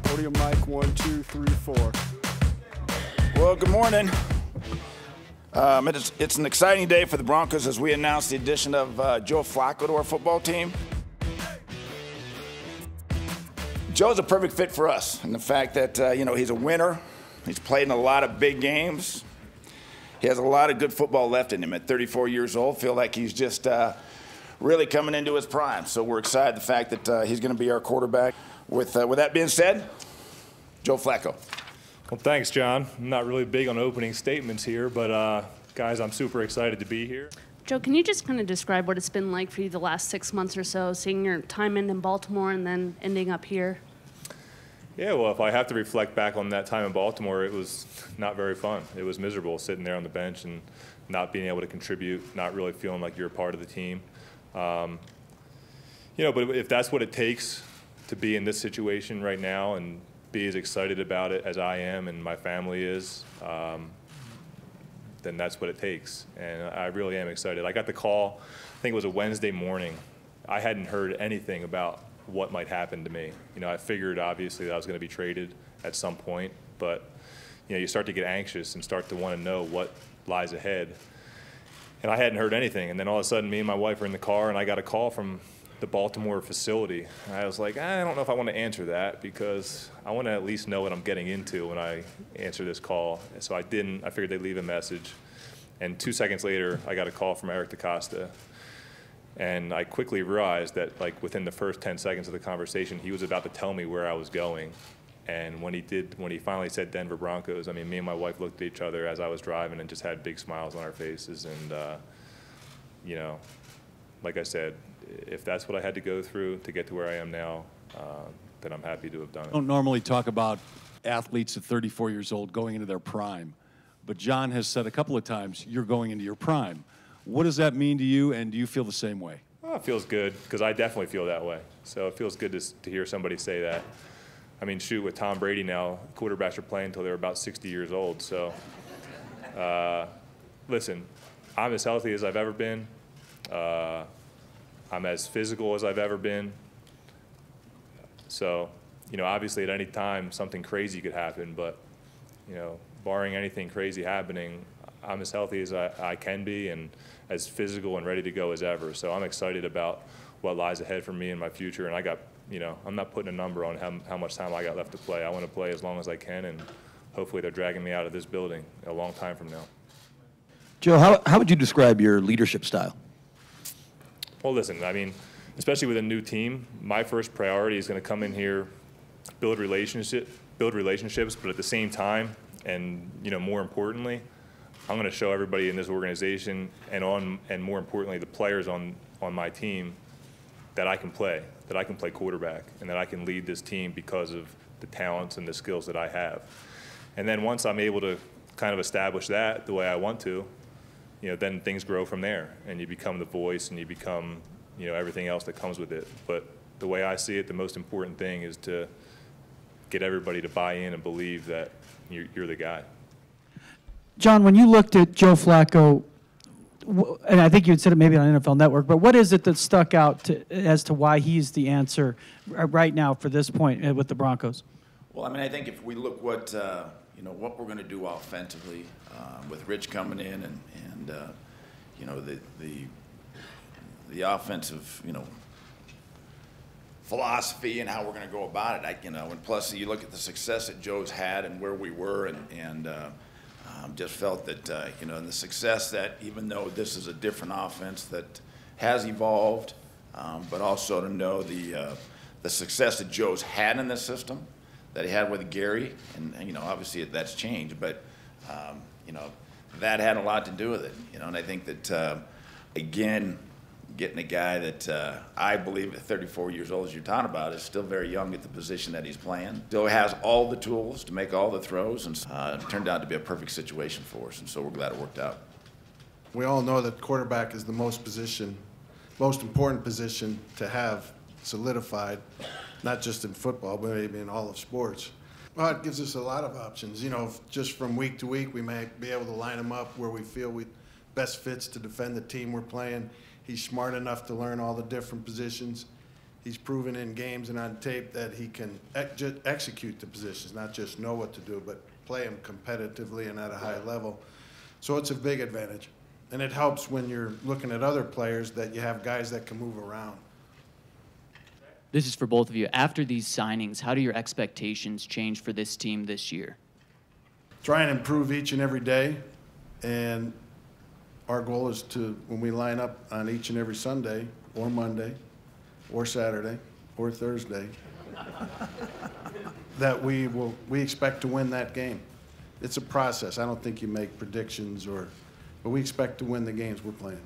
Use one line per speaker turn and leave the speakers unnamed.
Podium mic, 1, 2, 3, 4.
Well, good morning. It's an exciting day for the Broncos as we announce the addition of Joe Flacco to our football team. Joe's a perfect fit for us, and the fact that he's a winner. He's played in a lot of big games. He has a lot of good football left in him. At 34 years old, feel like he's just really coming into his prime. So we're excited the fact that he's going to be our quarterback. With that being said, Joe Flacco.
Well, thanks, John. I'm not really big on opening statements here, but guys, I'm super excited to be here.
Joe, can you just kind of describe what it's been like for you the last 6 months or so, seeing your time in Baltimore and then ending up here?
Yeah, well, if I have to reflect back on that time in Baltimore, it was not very fun. It was miserable sitting there on the bench and not being able to contribute, not really feeling like you're a part of the team. But if that's what it takes to be in this situation right now and be as excited about it as I am and my family is, then that's what it takes. And I really am excited. I got the call, I think it was a Wednesday morning. I hadn't heard anything about what might happen to me. I figured obviously that I was going to be traded at some point, but you start to get anxious and start to want to know what lies ahead. And I hadn't heard anything. And then all of a sudden, me and my wife were in the car, and I got a call from the Baltimore facility. And I was like, I don't know if I want to answer that because I want to at least know what I'm getting into when I answer this call. And so I didn't. I figured they'd leave a message. And 2 seconds later, I got a call from Eric DeCosta. And I quickly realized that, within the first 10 seconds of the conversation, he was about to tell me where I was going. And when he finally said Denver Broncos, me and my wife looked at each other as I was driving and just had big smiles on our faces. And, like I said, if that's what I had to go through to get to where I am now, then I'm happy to have done it.
I don't normally talk about athletes at 34 years old going into their prime, but John has said a couple of times, you're going into your prime. What does that mean to you, and do you feel the same way?
Well, it feels good, because I definitely feel that way. So it feels good to hear somebody say that. Shoot, with Tom Brady now, quarterbacks are playing until they're about 60 years old. So, listen, I'm as healthy as I've ever been. I'm as physical as I've ever been. So, obviously at any time something crazy could happen, but, barring anything crazy happening, I'm as healthy as I can be and as physical and ready to go as ever. So I'm excited about what lies ahead for me in my future. And I got, I'm not putting a number on how much time I got left to play. I want to play as long as I can, and hopefully they're dragging me out of this building a long time from now.
Joe, how would you describe your leadership style?
Well, listen, especially with a new team, my first priority is going to come in here, build relationships, but at the same time, and more importantly, I'm going to show everybody in this organization and more importantly the players on my team that I can play quarterback, and that I can lead this team because of the talents and the skills that I have. And then once I'm able to kind of establish that the way I want to, then things grow from there, and you become the voice, and you become everything else that comes with it. But the way I see it, the most important thing is to get everybody to buy in and believe that you're the guy.
John, when you looked at Joe Flacco, and I think you had said it maybe on NFL Network, but what is it that stuck out as to why he's the answer right now for this point with the Broncos?
Well, I think if we look what we're going to do offensively with Rich coming in and the offensive philosophy and how we're going to go about it, and plus you look at the success that Joe's had and where we were, and just felt that and the success that, even though this is a different offense that has evolved, but also to know the success that Joe's had in this system, that he had with Gary, and obviously that's changed, but that had a lot to do with it, and I think that again, getting a guy that I believe at 34 years old, as you're talking about, is still very young at the position that he's playing. Still has all the tools to make all the throws, and it turned out to be a perfect situation for us, and so we're glad it worked out.
We all know that quarterback is the most important position to have solidified, not just in football, but maybe in all of sports. Well, it gives us a lot of options. Just from week to week, we may be able to line them up where we feel we best fits to defend the team we're playing. He's smart enough to learn all the different positions. he's proven in games and on tape that he can execute the positions, not just know what to do, but play them competitively and at a high level. So it's a big advantage. And it helps when you're looking at other players that you have guys that can move around.
This is for both of you. After these signings, how do your expectations change for this team this year?
Try and improve each and every day. And our goal is to, when we line up on each and every Sunday or Monday or Saturday or Thursday, that we expect to win that game. It's a process. I don't think you make predictions but we expect to win the games we're playing.